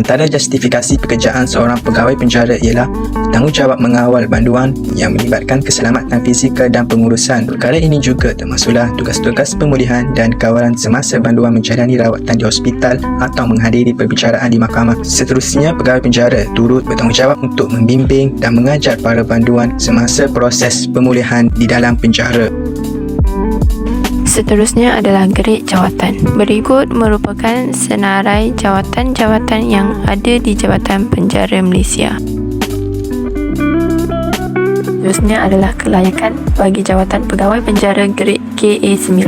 Antara justifikasi pekerjaan seorang pegawai penjara ialah tanggungjawab mengawal banduan yang melibatkan keselamatan fizikal dan pengurusan. Perkara ini juga termasuklah tugas-tugas pemulihan dan kawalan semasa banduan menjalani rawatan di hospital atau menghadiri perbicaraan di mahkamah. Seterusnya, pegawai penjara turut bertanggungjawab untuk membimbing dan mengajar para banduan semasa proses pemulihan di dalam penjara. Seterusnya adalah grade jawatan. Berikut merupakan senarai jawatan-jawatan yang ada di Jabatan Penjara Malaysia. Seterusnya adalah kelayakan bagi jawatan pegawai penjara grade KA19.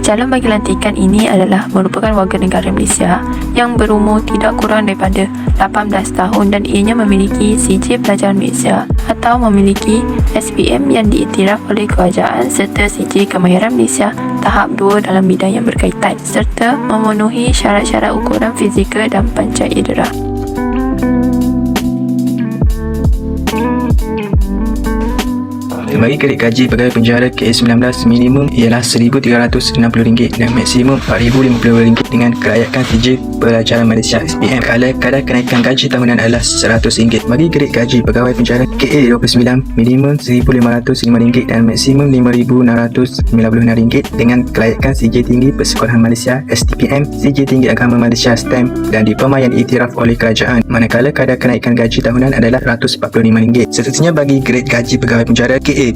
Calon bagi lantikan ini adalah merupakan warga negara Malaysia yang berumur tidak kurang daripada 18 tahun dan ianya memiliki CJ Pelajaran Malaysia atau memiliki SPM yang diiktiraf oleh kerajaan serta CJ Kemahiran Malaysia tahap 2 dalam bidang yang berkaitan serta memenuhi syarat-syarat ukuran fizikal dan panca indera. Bagi kredit gaji pegawai penjara KA19, minimum ialah RM1,360 dan maksimum RM4,050 dengan kelayakan CJ Pelajaran Malaysia SPM. Kadar kenaikan gaji tahunan adalah RM100. Bagi kredit gaji pegawai penjara KA29, minimum RM1,505 dan maksimum RM5,696 dengan kelayakan CJ Tinggi Persekolahan Malaysia STPM, CJ Tinggi Agama Malaysia STEM dan diploma yang diiktiraf oleh kerajaan. Manakala kadar kenaikan gaji tahunan adalah RM145. Seterusnya, bagi grade gaji pegawai penjara KA41,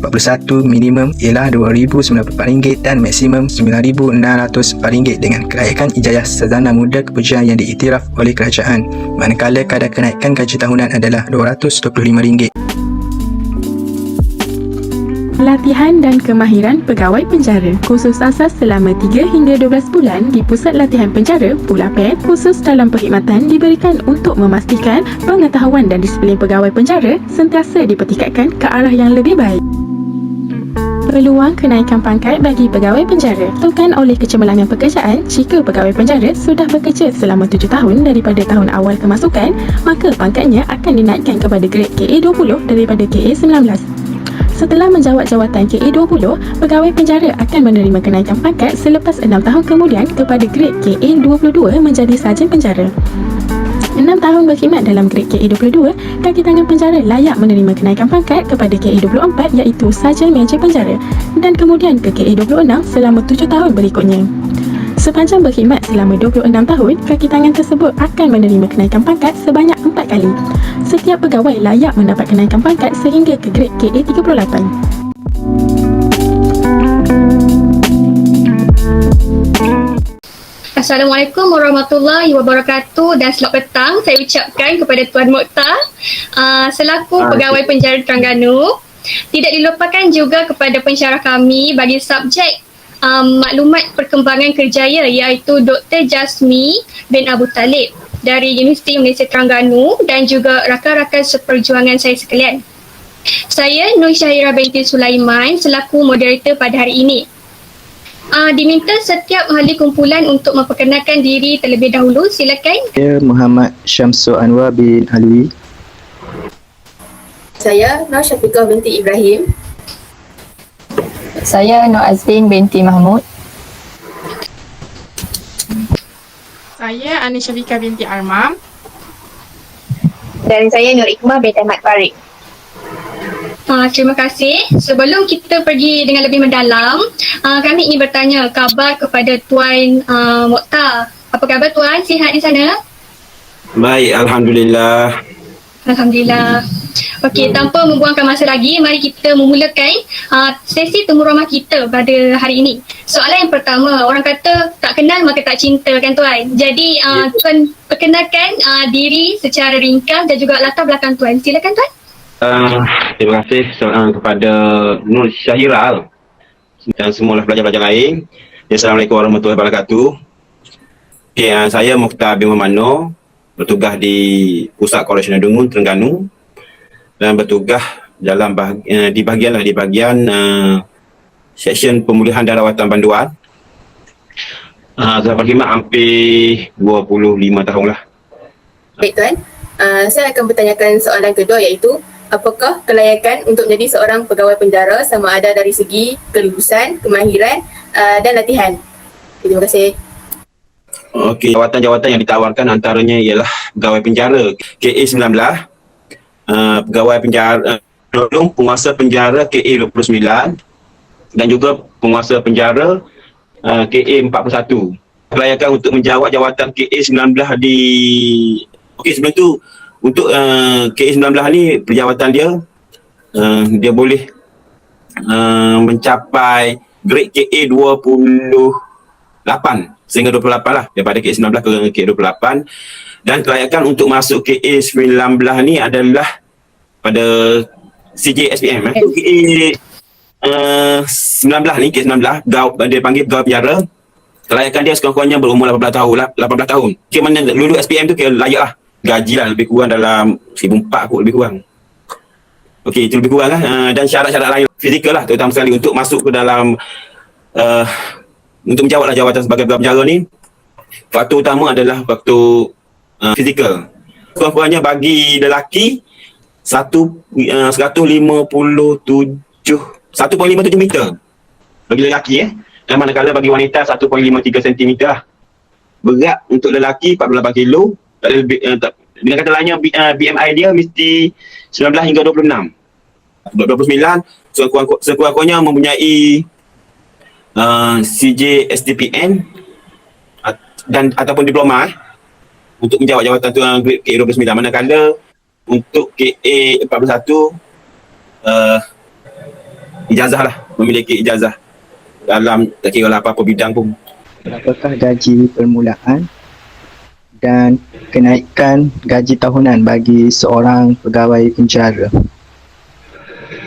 minimum ialah RM2,094 dan maksimum RM9,604 dengan kelayakan ijazah sarjana muda kepejayan yang diiktiraf oleh kerajaan. Manakala kadar kenaikan gaji tahunan adalah RM225. Latihan dan kemahiran pegawai penjara khusus asas selama 3 hingga 12 bulan di Pusat Latihan Penjara Pulapen khusus dalam perkhidmatan diberikan untuk memastikan pengetahuan dan disiplin pegawai penjara sentiasa dipertingkatkan ke arah yang lebih baik. Peluang kenaikan pangkat bagi pegawai penjara ditentukan oleh kecemerlangan pekerjaan. Jika pegawai penjara sudah bekerja selama 7 tahun daripada tahun awal kemasukan, maka pangkatnya akan dinaikkan kepada grade KA20 daripada KA19. Setelah menjawat jawatan KA20, pegawai penjara akan menerima kenaikan pangkat selepas 6 tahun kemudian kepada grade KA22 menjadi sarjan penjara. 6 tahun berkhidmat dalam grade KA22, kaki tangan penjara layak menerima kenaikan pangkat kepada KA24 iaitu sarjan meja penjara dan kemudian ke KA26 selama 7 tahun berikutnya. Sepanjang berkhidmat selama 26 tahun, kaki tangan tersebut akan menerima kenaikan pangkat sebanyak 4 kali. Setiap pegawai layak mendapat kenaikan pangkat sehingga ke grade KA38. Assalamualaikum warahmatullahi wabarakatuh dan selamat petang saya ucapkan kepada Tuan Mokhtar selaku pegawai penjara Terengganu. Tidak dilupakan juga kepada pensyarah kami bagi subjek maklumat perkembangan kerjaya iaitu Dr. Jasmi bin Abu Talib dari Universiti Malaysia Terengganu dan juga rakan-rakan seperjuangan saya sekalian. Saya Nur Syahira binti Sulaiman selaku moderator pada hari ini. Diminta setiap ahli kumpulan untuk memperkenalkan diri terlebih dahulu. Silakan. Saya Muhammad Syamsul Anwar bin Alwi. Saya Nur Syafiqah binti Ibrahim. Saya Nur Azlin binti Mahmud. Saya Anis Syafiqah binti Armam. Dan saya Nur Ikmah binti Ahmad Farid. Terima kasih. Sebelum kita pergi dengan lebih mendalam, kami ingin bertanya khabar kepada Tuan Mokhtar. Apa khabar Tuan? Sihat di sana? Baik, Alhamdulillah. Alhamdulillah. Okey, tanpa membuangkan masa lagi, mari kita memulakan sesi temu ramah kita pada hari ini. Soalan yang pertama, orang kata tak kenal maka tak cinta kan Tuan? Jadi Tuan perkenalkan diri secara ringkas dan juga latar belakang Tuan. Silakan Tuan. Terima kasih kepada Nur Syahira dan semua pelajar-pelajar lain. Assalamualaikum warahmatullahi wabarakatuh. Okay, saya Mokhtar bin Muhammad Nur, bertugas di Pusat Koreksional Dungun, Terengganu dan bertugas dalam di bahagian seksyen pemulihan dan rawatan banduan. Saya berkhidmat hampir 25 tahun lah. Baik Tuan, saya akan bertanyakan soalan kedua iaitu apakah kelayakan untuk menjadi seorang pegawai penjara sama ada dari segi kelulusan, kemahiran dan latihan? Terima kasih. Okey, jawatan-jawatan yang ditawarkan antaranya ialah pegawai penjara KA 19, pegawai penjara penolong penguasa penjara KA 29 dan juga penguasa penjara KA 41. Kelayakan untuk menjawat jawatan KA 19 di sebelum tu untuk KA 19 ni perjawatan dia dia boleh mencapai grade KA 28 sehingga 28 lah, daripada KA 19 ke KA 28. Dan kelayakan untuk masuk KA 19 ni adalah pada CJ SPM KA 19 ni, KA 19 dia panggil pegawai penjara. Kelayakan dia sekurang-kurangnya berumur 18 tahun lah, 18 tahun. Kira mana lulus SPM tu kira layak lah. Gaji lah lebih kurang dalam 1,400 kot lebih kurang. Okey, itu lebih kurang lah. Dan syarat-syarat lain fizikal lah, terutama sekali untuk masuk ke dalam untuk menjawatlah jawatan sebagai pegawai penjara ni. Faktor utama adalah faktor fizikal. Kurang-kurangnya bagi lelaki 157 meter bagi lelaki dan manakala bagi wanita 1.53 cm lah. Berat untuk lelaki 48 kilo. Tak ada lebih, dengan kata lainnya BMI dia mesti 19 hingga 26. 29 sekurang-kurangnya mempunyai CJ STPN dan ataupun diploma untuk menjawat jawatan tu grade KA 29. Manakala untuk KA 41 ijazah lah, memiliki ijazah dalam tak kira lah apa-apa bidang pun. Berapakah gaji permulaan dan kenaikan gaji tahunan bagi seorang pegawai penjara?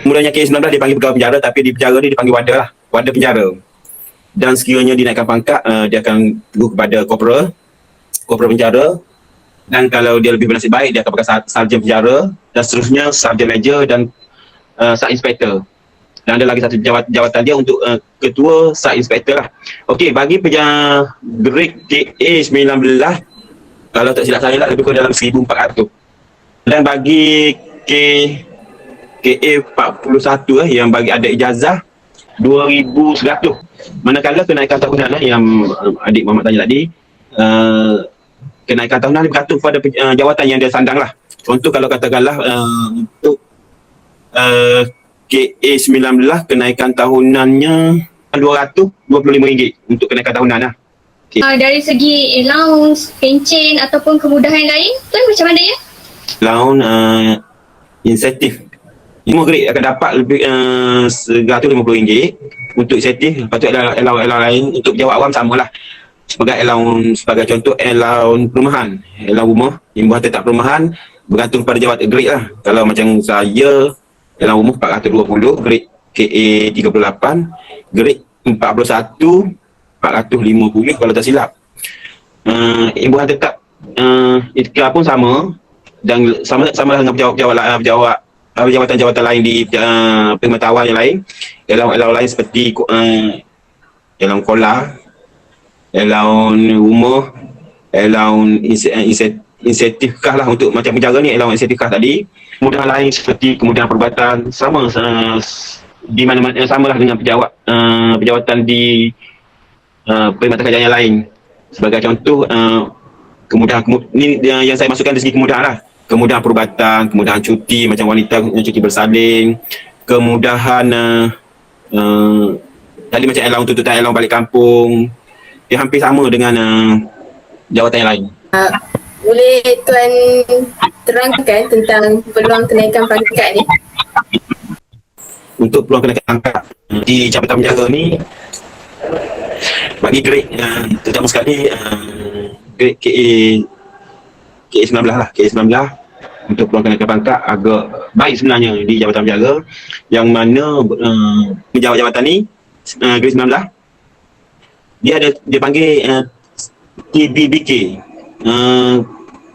Mulanya KA 19 dipanggil pegawai penjara, tapi di penjara ni dipanggil wadah lah, wadah penjara. Dan sekiranya dinaikkan pangkat, dia akan pergi kepada korporal penjara. Dan kalau dia lebih bernasib baik, dia akan pakai sarjan penjara, dan seterusnya sarjan major dan sub-inspector. Dan ada lagi satu jawatan dia untuk ketua sub-inspector lah. Okey, bagi grade KA 19, kalau tak silap saya lah, lebih kurang dalam 1,400. Dan bagi KA 41 yang bagi ada ijazah 2,100. Manakala kenaikan tahunan lah yang adik Muhammad tanya tadi, kenaikan tahunan bergantung pada jawatan yang dia sandang lah. Contoh kalau katakanlah untuk KA 19 kenaikan tahunannya RM225 untuk kenaikan tahunan lah. Okay. Dari segi allowance, pencen ataupun kemudahan lain, Tuan macam mana ya? Allowance, insentif. Semua grade akan dapat lebih RM150 untuk insentif. Lepas tu allowance lain untuk pejabat awam samalah. Sebagai allowance, sebagai contoh allowance perumahan, allowance rumah, imbuhan tetap perumahan bergantung pada jawatan grade lah. Kalau macam saya, allowance rumah 420, grade KA 38, grade 41 450 kalau tak silap. Imbuhan tetap itikaf pun sama, dan sama lah dengan jawatan-jawatan lain di pemantauan yang lain. Allowance lain seperti allowance kola, allowance rumah, allowance insentif kah lah untuk macam penjara ni, allowance insentif kah tadi. Kemudahan lain seperti kemudahan perubatan sama di mana-mana, sama lah dengan pejawatan di perkhidmatan kerajaan yang lain. Sebagai contoh, kemudahan ni yang saya masukkan dari segi kemudahan lah. Kemudahan perubatan, kemudahan cuti macam wanita cuti bersalin, kemudahan tadi macam allowance tuntutan allowance balik kampung, dia hampir sama dengan jawatan yang lain. Boleh Tuan terangkan tentang peluang kenaikan pangkat ni? Untuk peluang kenaikan pangkat di jabatan penjara ni, bagi grade terutama sekali grade KA 19 lah, KA 19 untuk peluang kenaikan pangkat agak baik sebenarnya di jabatan penjara, yang mana penjawat jabatan ni grade 19 dia panggil TBBK,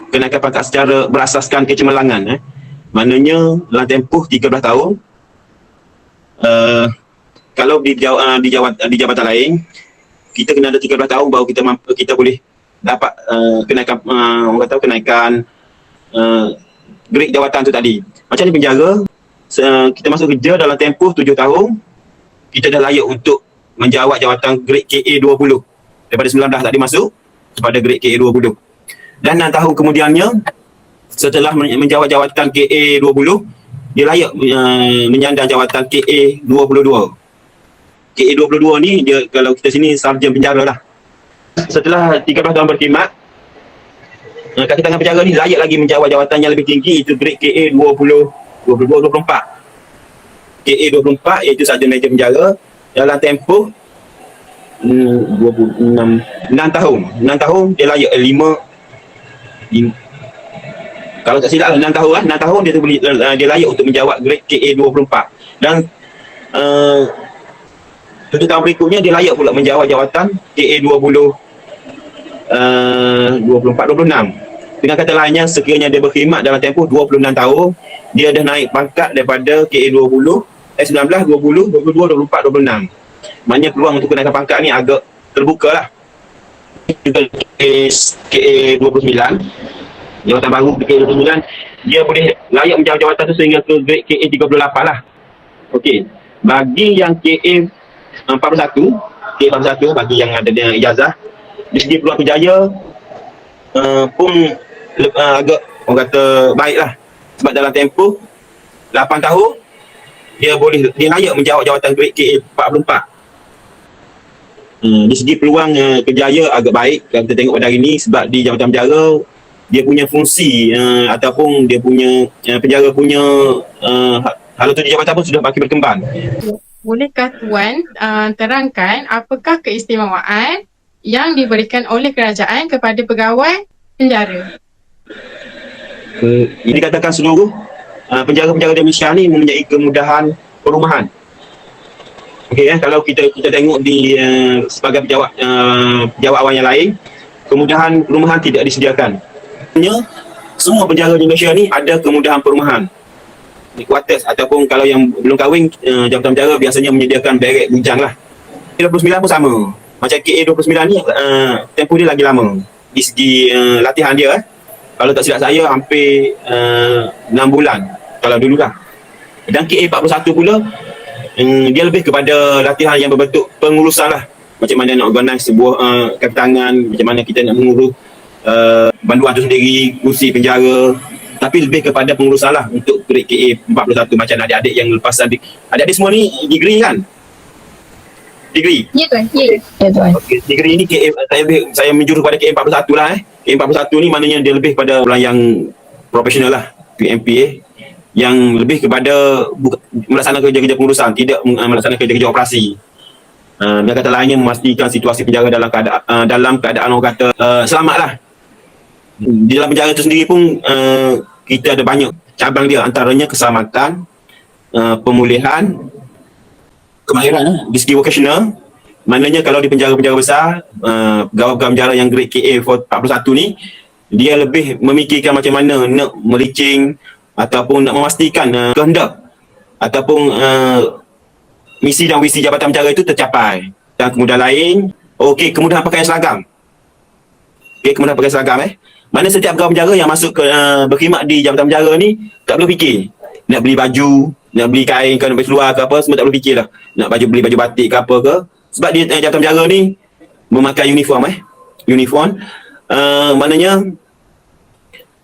kenaikan pangkat secara berasaskan kecemerlangan, maknanya dalam tempoh 13 tahun. Kalau di jabatan lain kita kena ada 13 tahun baru kita boleh dapat kenaikan orang kata kenaikan grade jawatan tu tadi. Macam di penjara, kita masuk kerja dalam tempoh 7 tahun, kita dah layak untuk menjawat jawatan grade KA 20. Daripada 19 tadi masuk, kepada grade KA20. Dan 6 tahun kemudiannya, setelah menjawat jawatan KA20, dia layak menyandang jawatan KA22. KA22 ni dia, kalau kita sini, sarjan penjara lah. Setelah 13 tahun berkhidmat, kaki tangan penjara ni layak lagi menjawat jawatan yang lebih tinggi, itu grade KA20, 22-24. KA24 iaitu sarjan manager penjara dalam tempoh 6 tahun. 6 tahun dia layak 5 kalau tak silap 6 tahun lah, 6 tahun dia layak untuk menjawat grade KA24. Dan 7 tahun berikutnya dia layak pula menjawat jawatan KA20 24-26. Dengan kata lainnya, sekiranya dia berkhidmat dalam tempoh 26 tahun, dia dah naik pangkat daripada KA20, 19, 20, 22, 24, 26. Maknanya peluang untuk kenaikan pangkat ni agak terbuka lah. KA29, jawatan baru KA29, dia boleh layak menjawat jawatan tu sehingga ke grade KA38 lah. Okey. Bagi yang KA41, bagi yang ada ijazah, dari segi peluang berjaya pun agak orang kata baik lah. Sebab dalam tempoh 8 tahun dia layak menjawat jawatan grade KA44. Dari segi peluang kerjaya agak baik kalau kita tengok pada hari ni, sebab di jawatan penjara dia punya fungsi ataupun dia punya penjara punya haluan tuju jabatan pun sudah makin berkembang. Bolehkah Tuan terangkan apakah keistimewaan yang diberikan oleh kerajaan kepada pegawai penjara? Ini dikatakan seluruh penjara-penjara di Malaysia ni mempunyai kemudahan perumahan. Okey, kalau kita tengok di sebagai pejabat awam yang lain, kemudahan perumahan tidak disediakan. Semua penjara di Malaysia ni ada kemudahan perumahan. Di kuartus ataupun kalau yang belum kahwin, jabatan penjara biasanya menyediakan barek bujang lah. KA29 pun sama. Macam KA29 ni tempoh dia lagi lama. Di segi latihan dia kalau tak silap saya hampir 6 bulan kalau dulu lah. Dan KA41 pula dia lebih kepada latihan yang berbentuk pengurusan lah. Macam mana nak organize sebuah kaki tangan, macam mana kita nak mengurus banduan tu sendiri, kursi penjara. Tapi lebih kepada pengurusan lah untuk grade KA41. Macam adik-adik yang lepas adik-adik semua ni degree kan? Degree? Ya tuan, ya. Ya Tuan. Okay, degree ni saya menjurus pada KA41 lah. KA41 ni maknanya dia lebih pada orang yang profesional lah, PMPA, yang lebih kepada melaksanakan kerja-kerja pengurusan, tidak melaksanakan kerja-kerja operasi. Dengan kata lainnya memastikan situasi penjara dalam keadaan orang kata selamat lah. Di dalam penjara itu sendiri pun kita ada banyak cabang dia, antaranya keselamatan, pemulihan, kemahiran di segi vocational. Maknanya kalau di penjara-penjara besar, pegawai-pegawai penjara yang grade KA41 ni, dia lebih memikirkan macam mana nak melicing ataupun nak memastikan kehendak ataupun misi dan visi jabatan penjara itu tercapai. Dan kemudahan lain, kemudahan pakaian seragam. Kemudahan pakaian seragam mana setiap pegawai penjara yang masuk ke berkhidmat di jabatan penjara ni tak perlu fikir nak beli baju, nak beli kain ke, nak beli seluar ke apa, semua tak perlu fikir lah. Nak beli baju batik ke apa ke, sebab dia jabatan penjara ni memakai uniform uniform. Maknanya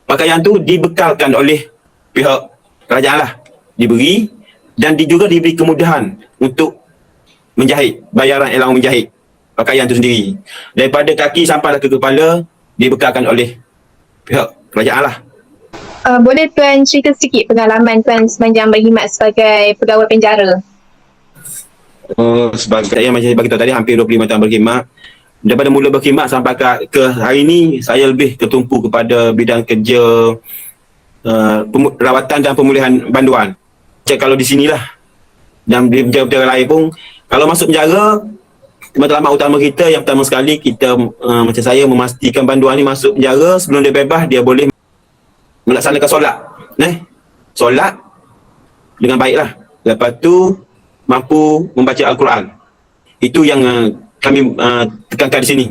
pakaian tu dibekalkan oleh pihak kerajaan lah, diberi, dan juga diberi kemudahan untuk menjahit, bayaran allowance menjahit pakaian tu sendiri. Daripada kaki sampailah ke kepala dibekalkan oleh pihak kerajaan lah. Boleh Tuan cerita sikit pengalaman Tuan sepanjang berkhidmat sebagai pegawai penjara? Sebagai saya macam saya bagi tahu tadi, hampir 25 tahun berkhidmat. Daripada mula berkhidmat sampai ke hari ini, saya lebih tertumpu kepada bidang kerja rawatan dan pemulihan banduan. Macam kalau di sinilah dan di penjara-penjara lain pun, kalau masuk penjara, matlamat utama kita yang pertama sekali kita macam saya memastikan banduan ni masuk penjara sebelum dia bebas, dia boleh melaksanakan solat. Solat dengan baiklah. Lepas tu mampu membaca Al-Quran. Itu yang kami tekankan di sini.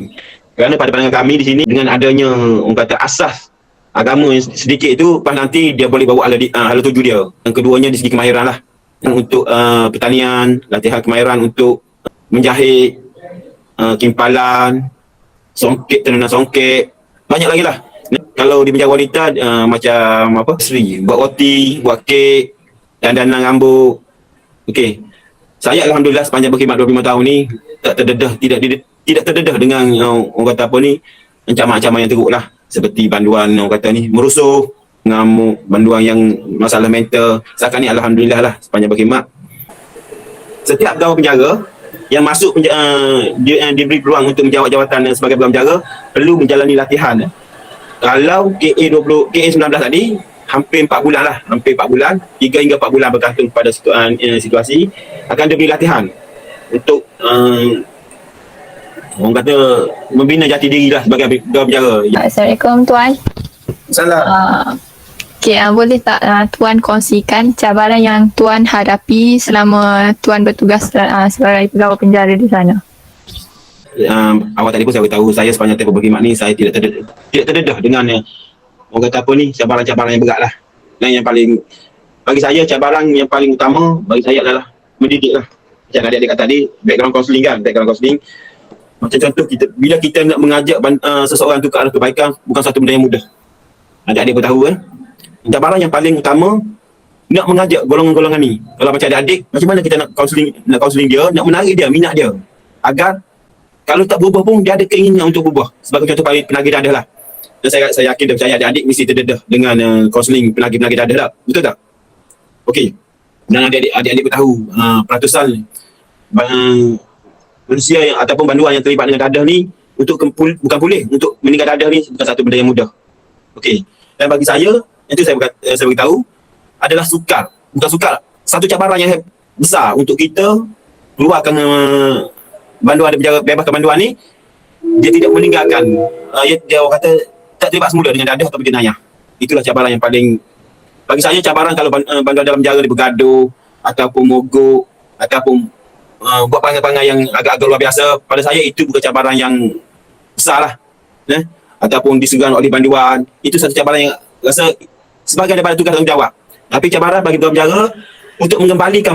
Kerana pada pandangan kami di sini, dengan adanya orang kata asas agama yang sedikit itu, pas nanti dia boleh bawa hala tuju dia. Yang keduanya di segi kemahiran lah. Untuk pertanian, latihan kemahiran untuk menjahit, kimpalan, songket, tenunan songket, banyak lagi lah. Kalau di penjara wanita macam apa, Sri buat roti, buat kek, dandanan rambut. Okey, saya alhamdulillah sepanjang berkhidmat 25 tahun ni tak terdedah, tidak terdedah dengan orang kata apa ni, ancaman-ancaman yang teruk lah, seperti banduan orang kata ni merusuh, mengamuk, banduan yang masalah mental. Setakat ni alhamdulillah lah sepanjang berkhidmat. Setiap pegawai penjara yang masuk diberi peluang untuk menjawat jawatan sebagai pegawai penjara perlu menjalani latihan. Kalau KA19 tadi hampir 4 bulan lah, hampir 4 bulan, 3 hingga 4 bulan bergantung pada situasi, akan diberi latihan untuk orang kata membina jati diri lah sebagai pegawai penjara. Assalamualaikum Tuan. Salah. Okay, boleh tak Tuan kongsikan cabaran yang Tuan hadapi selama Tuan bertugas sebagai pegawai penjara di sana? Awal tadi pun saya beritahu, saya sepanjang tempoh berkhidmat ni saya tidak terdedah dengan orang kata apa ni, cabaran-cabaran yang berat lah. Dan yang paling, bagi saya cabaran yang paling utama bagi saya adalah mendidik lah. Macam adik-adik kata tadi, background counselling kan, background counselling. Macam contoh, bila kita nak mengajak seseorang tu ke arah kebaikan, bukan satu benda yang mudah. Adik-adik pun tahu kan. Cabaran yang paling utama nak mengajak golongan-golongan ni. Kalau macam adik-adik, macam mana kita nak counselling dia, nak menarik dia, minat dia, agar kalau tak berubah pun dia ada keinginan untuk berubah. Sebagai contoh penagih dadah lah. Dan saya yakin dan percaya adik-adik mesti terdedah dengan counselling penagih dadah tak? Betul tak? Okey. Dan adik-adik pun tahu peratusan manusia yang ataupun banduan yang terlibat dengan dadah ni bukan pulih, untuk meninggal dadah ni bukan satu benda yang mudah. Okey. Dan bagi saya, itu saya beritahu adalah bukan sukar, satu cabaran yang besar untuk kita keluarkan banduan dari penjara, bebaskan banduan ni. Dia tidak meninggalkan, dia orang kata tak terlibat semula dengan dadah atau jenayah. Itulah cabaran yang paling, bagi saya cabaran kalau banduan dalam penjara dia bergaduh ataupun mogok ataupun buat perangai-perangai yang agak-agak luar biasa. Pada saya itu bukan cabaran yang besar lah, ataupun disegan oleh banduan. Itu satu cabaran yang rasa sebagai daripada tugas tanggungjawab. Tapi cabaran bagi pegawai penjara untuk mengembalikan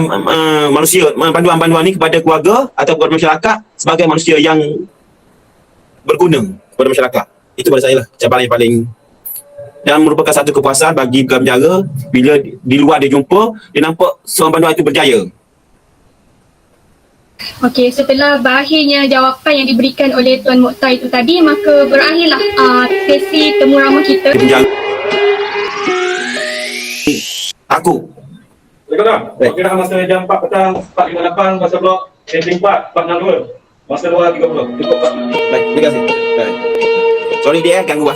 manusia, banduan-banduan ni kepada keluarga atau kepada masyarakat sebagai manusia yang berguna kepada masyarakat. Itu pada saya lah cabaran yang paling, dan merupakan satu kepuasan bagi pegawai penjara bila di luar dia jumpa, dia nampak seorang banduan itu berjaya. Okey, setelah berakhirnya jawapan yang diberikan oleh Tuan Mokhtar itu tadi, maka berakhirlah sesi temu ramah kita. Aku. Baik. Kira masa jam 4 petang, 4.58, masa blok entry 4, 462. Masa 2.30. Cukup Pak. Baik, terima kasih. Baik. Sorry dia ganggu.